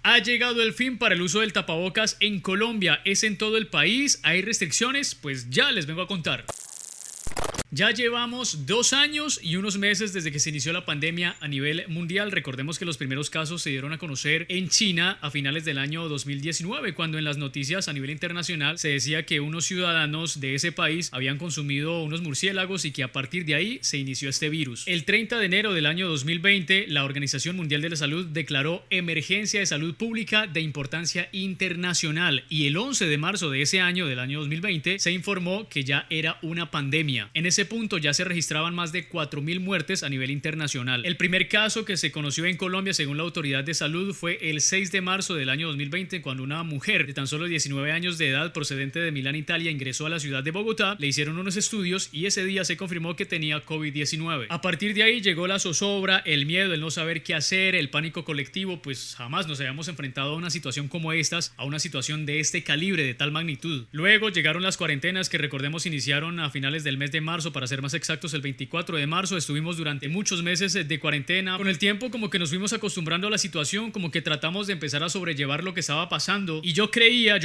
Ha llegado el fin para el uso del tapabocas en Colombia. ¿Es en todo el país? ¿Hay restricciones? Pues ya les vengo a contar. Ya llevamos 2 años y unos meses desde que se inició la pandemia a nivel mundial. Recordemos que los primeros casos se dieron a conocer en China a finales del año 2019, cuando en las noticias a nivel internacional se decía que unos ciudadanos de ese país habían consumido unos murciélagos y que a partir de ahí se inició este virus. El 30 de enero del año 2020, la Organización Mundial de la Salud declaró emergencia de salud pública de importancia internacional y el 11 de marzo de ese año, del año 2020, se informó que ya era una pandemia. En ese punto ya se registraban más de 4.000 muertes a nivel internacional. El primer caso que se conoció en Colombia, según la Autoridad de Salud, fue el 6 de marzo del año 2020, cuando una mujer de tan solo 19 años de edad procedente de Milán, Italia, ingresó a la ciudad de Bogotá, le hicieron unos estudios y ese día se confirmó que tenía COVID-19. A partir de ahí llegó la zozobra, el miedo, el no saber qué hacer, el pánico colectivo, pues jamás nos habíamos enfrentado a una situación como estas, a una situación de este calibre, de tal magnitud. Luego llegaron las cuarentenas que recordemos iniciaron a finales del mes de marzo, para ser más exactos el 24 de marzo. Estuvimos durante muchos meses de cuarentena. Con el tiempo como que nos fuimos acostumbrando a la situación, como que tratamos de empezar a sobrellevar lo que estaba pasando y yo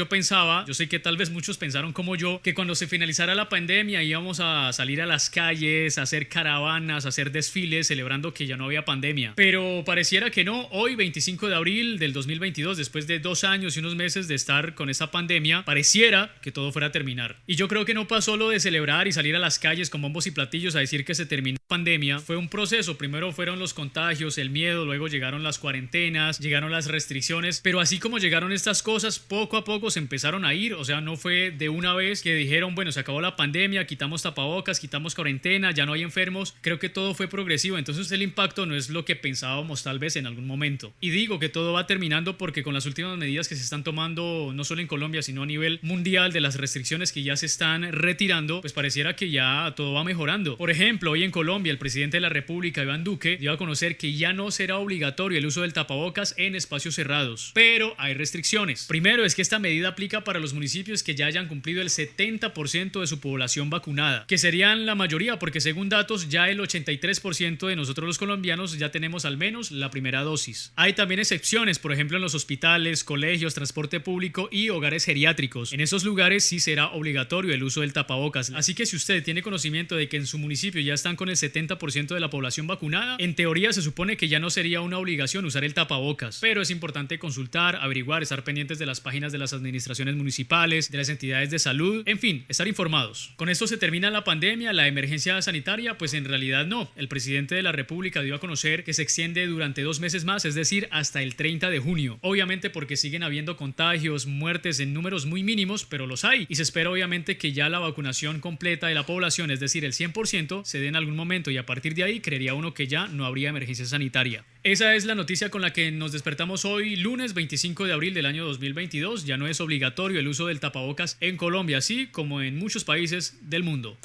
pensaba, yo sé que tal vez muchos pensaron como yo, que cuando se finalizara la pandemia íbamos a salir a las calles, a hacer caravanas, a hacer desfiles celebrando que ya no había pandemia, pero pareciera que no. Hoy 25 de abril del 2022, después de 2 años y unos meses de estar con esa pandemia, pareciera que todo fuera a terminar y yo creo que no pasó lo de celebrar y salir a las calles con bombos y platillos a decir que se terminó la pandemia. Fue un proceso, primero fueron los contagios, el miedo, luego llegaron las cuarentenas, llegaron las restricciones, pero así como llegaron estas cosas, poco a poco se empezaron a ir, o sea, no fue de una vez que dijeron, bueno, se acabó la pandemia, quitamos tapabocas, quitamos cuarentena, ya no hay enfermos. Creo que todo fue progresivo, entonces el impacto no es lo que pensábamos tal vez en algún momento. Y digo que todo va terminando porque con las últimas medidas que se están tomando, no solo en Colombia, sino a nivel mundial, de las restricciones que ya se están retirando, pues pareciera que ya todo va mejorando. Por ejemplo, hoy en Colombia el presidente de la República, Iván Duque, dio a conocer que ya no será obligatorio el uso del tapabocas en espacios cerrados, pero hay restricciones. Primero es que esta medida aplica para los municipios que ya hayan cumplido el 70% de su población vacunada, que serían la mayoría porque según datos ya el 83% de nosotros los colombianos ya tenemos al menos la primera dosis. Hay también excepciones, por ejemplo en los hospitales, colegios, transporte público y hogares geriátricos. En esos lugares sí será obligatorio el uso del tapabocas, así que si usted tiene conocimiento de que en su municipio ya están con el 70% de la población vacunada, en teoría se supone que ya no sería una obligación usar el tapabocas, pero es importante consultar, averiguar, estar pendientes de las páginas de las administraciones municipales, de las entidades de salud, en fin, estar informados. ¿Con esto se termina la pandemia, la emergencia sanitaria? Pues en realidad no. El presidente de la República dio a conocer que se extiende durante 2 meses más, es decir, hasta el 30 de junio. Obviamente porque siguen habiendo contagios, muertes en números muy mínimos, pero los hay, y se espera obviamente que ya la vacunación completa de la población, es decir, el 100%, se dé en algún momento y a partir de ahí creería uno que ya no habría emergencia sanitaria. Esa es la noticia con la que nos despertamos hoy, lunes 25 de abril del año 2022. Ya no es obligatorio el uso del tapabocas en Colombia, así como en muchos países del mundo.